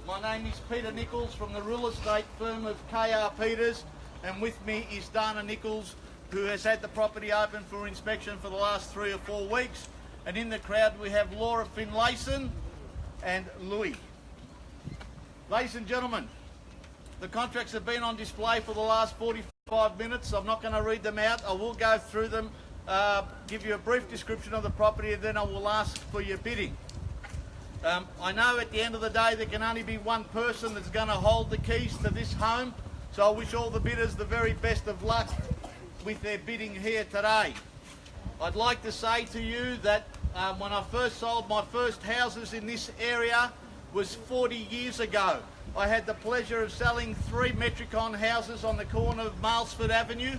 My name is Peter Nichols from the real estate firm of KR Peters, and with me is Dana Nichols, who has had the property open for inspection for the last 3 or 4 weeks. And in the crowd we have Laura Finlayson and Louis. Ladies and gentlemen, the contracts have been on display for the last 45 minutes. I'm not going to read them out. I will go through them, give you a brief description of the property, and then I will ask for your bidding. I know at the end of the day there can only be one person that's going to hold the keys to this home, so I wish all the bidders the very best of luck with their bidding here today. I'd like to say to you that when I first sold my first houses in this area was 40 years ago. I had the pleasure of selling 3 Metricon houses on the corner of Malesford Avenue,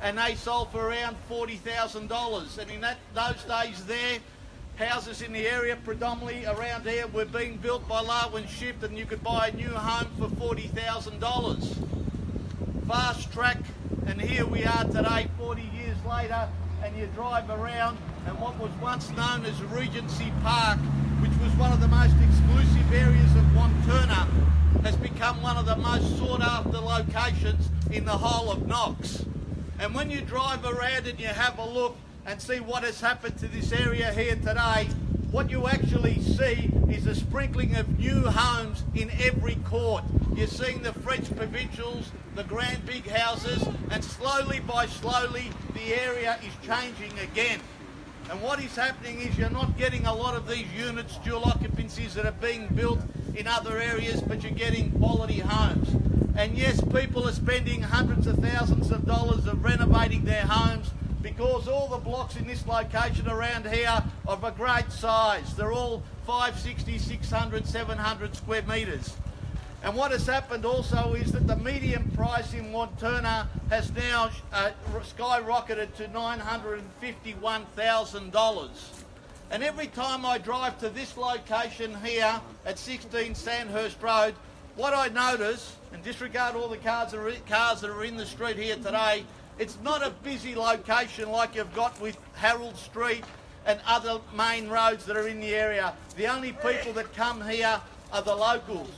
and they sold for around $40,000. And in those days there, houses in the area, predominantly around here, were being built by Larwin Shift, and you could buy a new home for $40,000. Fast track, and here we are today, 40 years later, and you drive around, and what was once known as Regency Park, which was one of the most exclusive areas of Wantirna, has become one of the most sought after locations in the whole of Knox. And when you drive around and you have a look and see what has happened to this area here today, what you actually see is a sprinkling of new homes in every court. You're seeing the French provincials, the grand big houses, and slowly by slowly the area is changing again. And what is happening is you're not getting a lot of these units, dual occupancies that are being built in other areas, but you're getting quality homes. And yes, people are spending hundreds of thousands of dollars of renovating their homes, because all the blocks in this location around here are of a great size. They're all 560, 600, 700 square metres. And what has happened also is that the median price in Wantirna has now skyrocketed to $951,000. And every time I drive to this location here at 16 Sandhurst Road, what I notice, and disregard all the cars that are in the street here today, it's not a busy location like you've got with Harold Street and other main roads that are in the area. The only people that come here are the locals.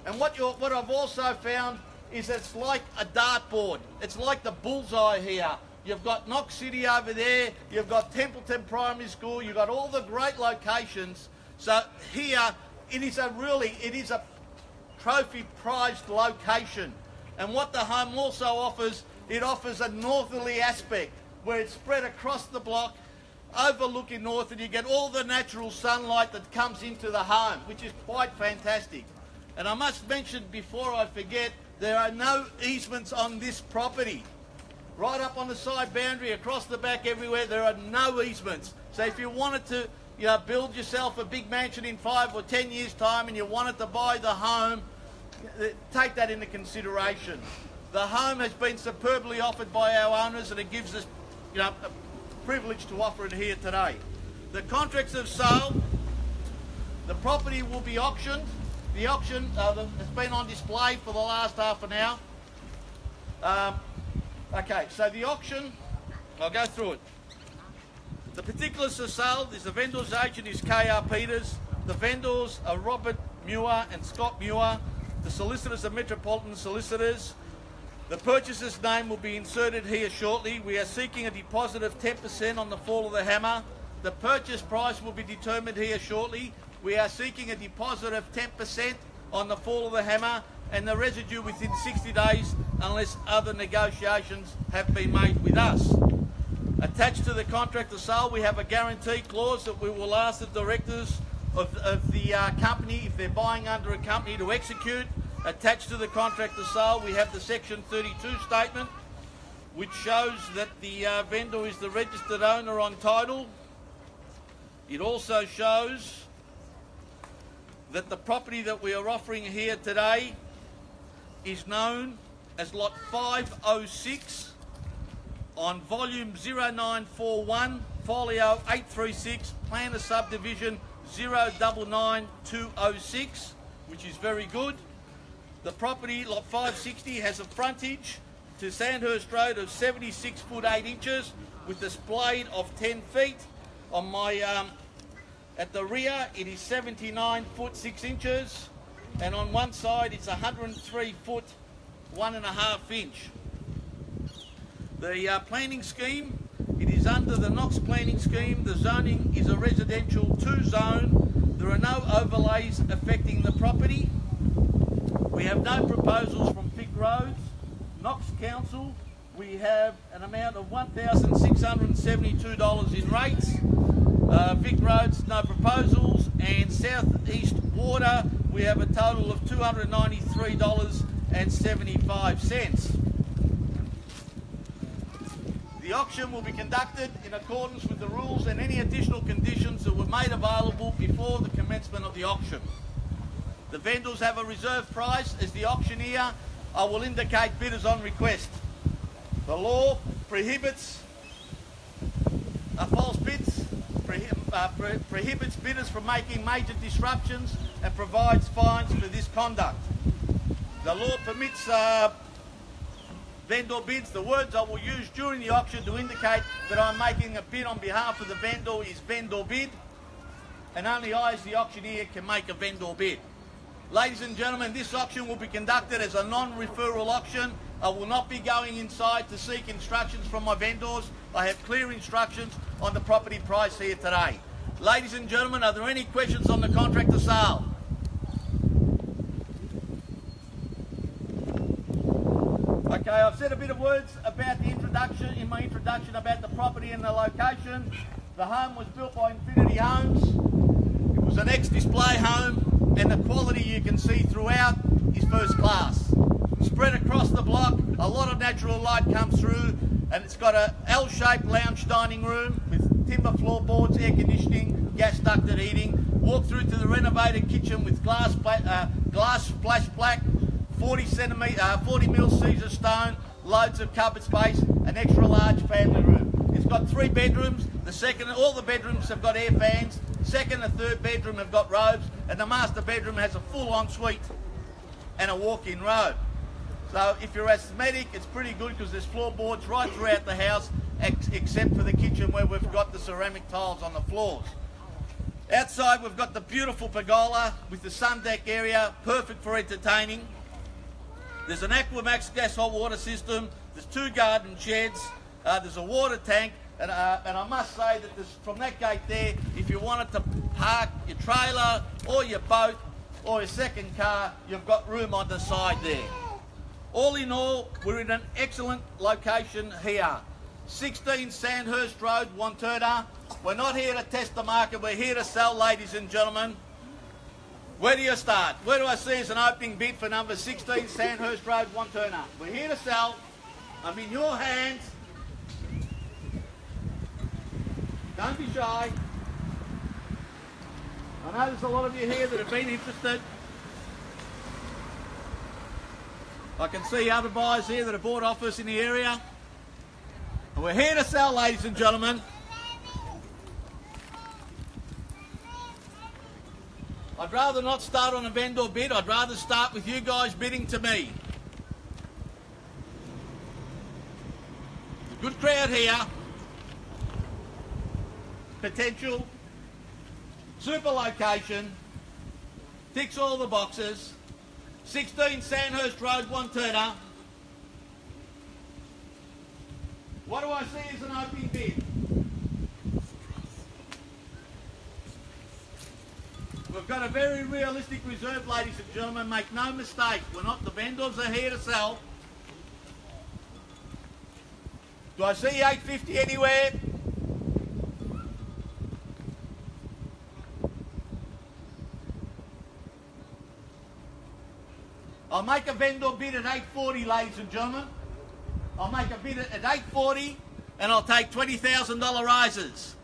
And what I've also found is it's like a dartboard. It's like the bullseye here. You've got Knox City over there, you've got Templeton Primary School, you've got all the great locations. So here, it is a trophy prized location. And what the home also offers, it offers a northerly aspect where it's spread across the block, overlooking north, and you get all the natural sunlight that comes into the home, which is quite fantastic. And I must mention before I forget, there are no easements on this property. Right up on the side boundary, across the back, everywhere, there are no easements. So if you wanted to build yourself a big mansion in 5 or 10 years' time and you wanted to buy the home, take that into consideration. The home has been superbly offered by our owners, and it gives us a privilege to offer it here today. The contracts of sale, the property will be auctioned. The auction has been on display for the last half an hour. Okay, so the auction, I'll go through it. The particulars of sale is the vendor's agent is KR Peters. The vendors are Robert Muir and Scott Muir. The solicitors are Metropolitan Solicitors. The purchaser's name will be inserted here shortly. We are seeking a deposit of 10% on the fall of the hammer. The purchase price will be determined here shortly. We are seeking a deposit of 10% on the fall of the hammer, and the residue within 60 days unless other negotiations have been made with us. Attached to the contract of sale, we have a guarantee clause that we will ask the directors of the company, if they're buying under a company, to execute. Attached to the contract of sale, we have the Section 32 statement, which shows that the vendor is the registered owner on title. It also shows that the property that we are offering here today is known as Lot 506 on Volume 0941, Folio 836, Plan of Subdivision 099206, which is very good. The property, Lot 560, has a frontage to Sandhurst Road of 76 foot 8 inches with a splayed of 10 feet. On my At the rear, it is 79 foot 6 inches. and on one side it's 103 foot 1.5 inch. The planning scheme, it is under the Knox planning scheme. The zoning is a residential 2 zone. There are no overlays affecting the property. We have no proposals from Vic Roads. Knox Council, we have an amount of $1,672 in rates. Vic Roads, no proposals. And South East Water, we have a total of $293.75. The auction will be conducted in accordance with the rules and any additional conditions that were made available before the commencement of the auction. The vendors have a reserve price. As the auctioneer, I will indicate bidders on request. The law prohibits false bids, prohibits bidders from making major disruptions and provides fines for this conduct. The law permits vendor bids. The words I will use during the auction to indicate that I'm making a bid on behalf of the vendor is vendor bid, and only I as the auctioneer can make a vendor bid. Ladies and gentlemen, this auction will be conducted as a non-referral auction. I will not be going inside to seek instructions from my vendors. I have clear instructions on the property price here today. Ladies and gentlemen, are there any questions on the contract of sale? Okay, I've said a bit of words about the introduction, in my introduction, about the property and the location. The home was built by Infinity Homes. It was an ex-display home, and the quality you can see throughout is first class. Spread across the block, a lot of natural light comes through, and it's got a L-shaped lounge dining room with timber floorboards, air conditioning, gas ducted heating. Walk through to the renovated kitchen with glass splash black, 40 mil Caesar stone, loads of cupboard space, an extra large family room. It's got 3 bedrooms. All the bedrooms have got air fans. Second and third bedroom have got robes, and the master bedroom has a full ensuite and a walk-in robe. So if you're asthmatic, it's pretty good because there's floorboards right throughout the house, except for the kitchen where we've got the ceramic tiles on the floors. Outside we've got the beautiful pergola with the sun deck area, perfect for entertaining. There's an Aquamax gas hot water system, there's 2 garden sheds, there's a water tank, and I must say that from that gate there, if you wanted to park your trailer or your boat or your second car, you've got room on the side there. All in all, we're in an excellent location here. 16 Sandhurst Road, Wantirna. We're not here to test the market, we're here to sell, ladies and gentlemen. Where do you start? Where do I see as an opening bid for number 16 Sandhurst Road, Wantirna? We're here to sell. I'm in your hands. Don't be shy. I know there's a lot of you here that have been interested. I can see other buyers here that have bought off us in the area. And we're here to sell, ladies and gentlemen. I'd rather not start on a vendor bid. I'd rather start with you guys bidding to me. Good crowd here. Potential. Super location. Ticks all the boxes. 16 Sandhurst Road, Wantirna. What do I see as an opening bid? We've got a very realistic reserve, ladies and gentlemen. Make no mistake, we're not, the vendors are here to sell. Do I see 850 anywhere? I'll make a vendor bid at 840, ladies and gentlemen. I'll make a bid at 840 and I'll take $20,000 rises.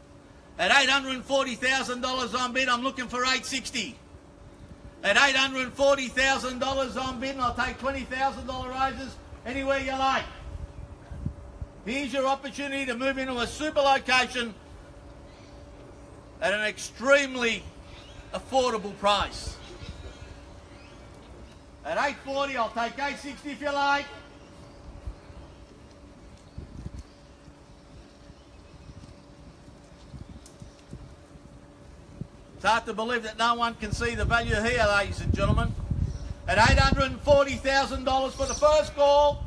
At $840,000 on bid, I'm looking for 860. At $840,000 on bid, I'll take $20,000 rises anywhere you like. Here's your opportunity to move into a super location at an extremely affordable price. At 840, I'll take 860 if you like. It's hard to believe that no one can see the value here, ladies and gentlemen. at $840,000 for the first call.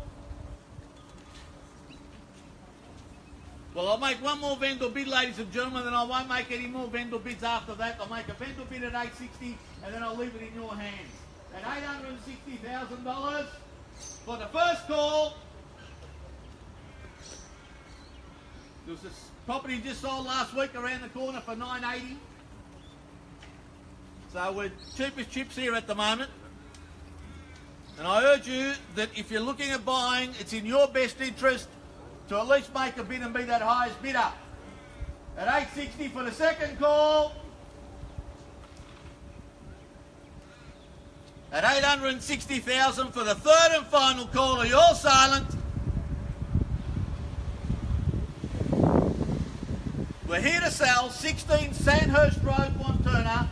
Well, I'll make one more vendor bid, ladies and gentlemen, then I won't make any more vendor bids after that. I'll make a vendor bid at $860 and then I'll leave it in your hands. At $860,000 for the first call. There was this property just sold last week around the corner for $980. So we're cheap as chips here at the moment. And I urge you that if you're looking at buying, it's in your best interest to at least make a bid and be that highest bidder. At $860 for the second call. At $860,000 for the third and final call. Are you all silent? We're here to sell 16 Sandhurst Road, Wantirna.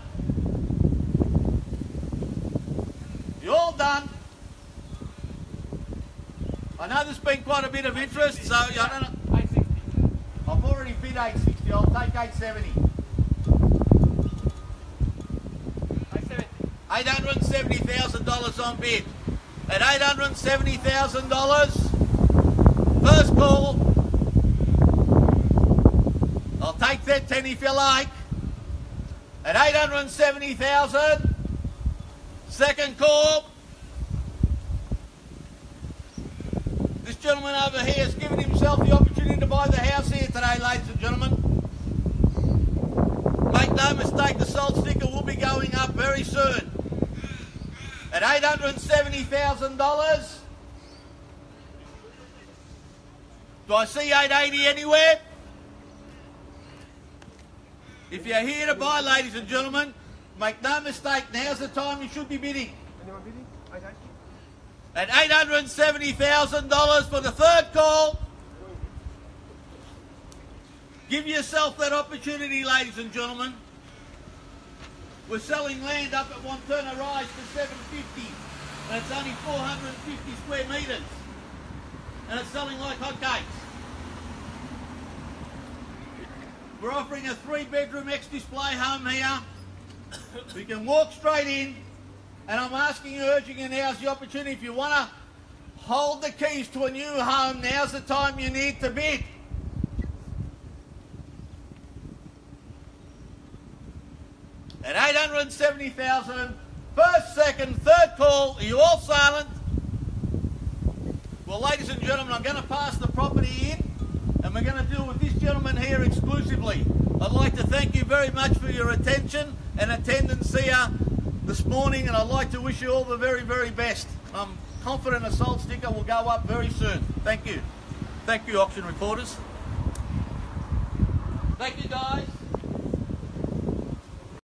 You all done? I know there's been quite a bit of interest, so I don't know. 860. I've already bid 860. I'll take 870. 870. $870,000 on bid. At $870,000, first call. I'll take that 10 if you like. At $870,000, second call. This gentleman over here has given himself the opportunity to buy the house here today, ladies and gentlemen. Make no mistake, the sold sticker will be going up very soon. At $870,000. Do I see 880 anywhere? If you're here to buy, ladies and gentlemen, make no mistake, now's the time you should be bidding. Anyone bidding? 880. At $870,000 for the third call. Give yourself that opportunity, ladies and gentlemen. We're selling land up at Wantirna Rise for $750, and it's only 450 square metres, and it's selling like hotcakes. We're offering a 3-bedroom ex-display home here. We can walk straight in, and I'm asking you, urging you, now's the opportunity. If you want to hold the keys to a new home, now's the time you need to bid. At $870,000, first, second, third call. Are you all silent? Well, ladies and gentlemen, I'm going to pass the property in, and we're going to deal with this gentleman here exclusively. I'd like to thank you very much for your attention and attendance here this morning, and I'd like to wish you all the very, very best. I'm confident a sold sticker will go up very soon. Thank you. Thank you, auction reporters. Thank you, guys.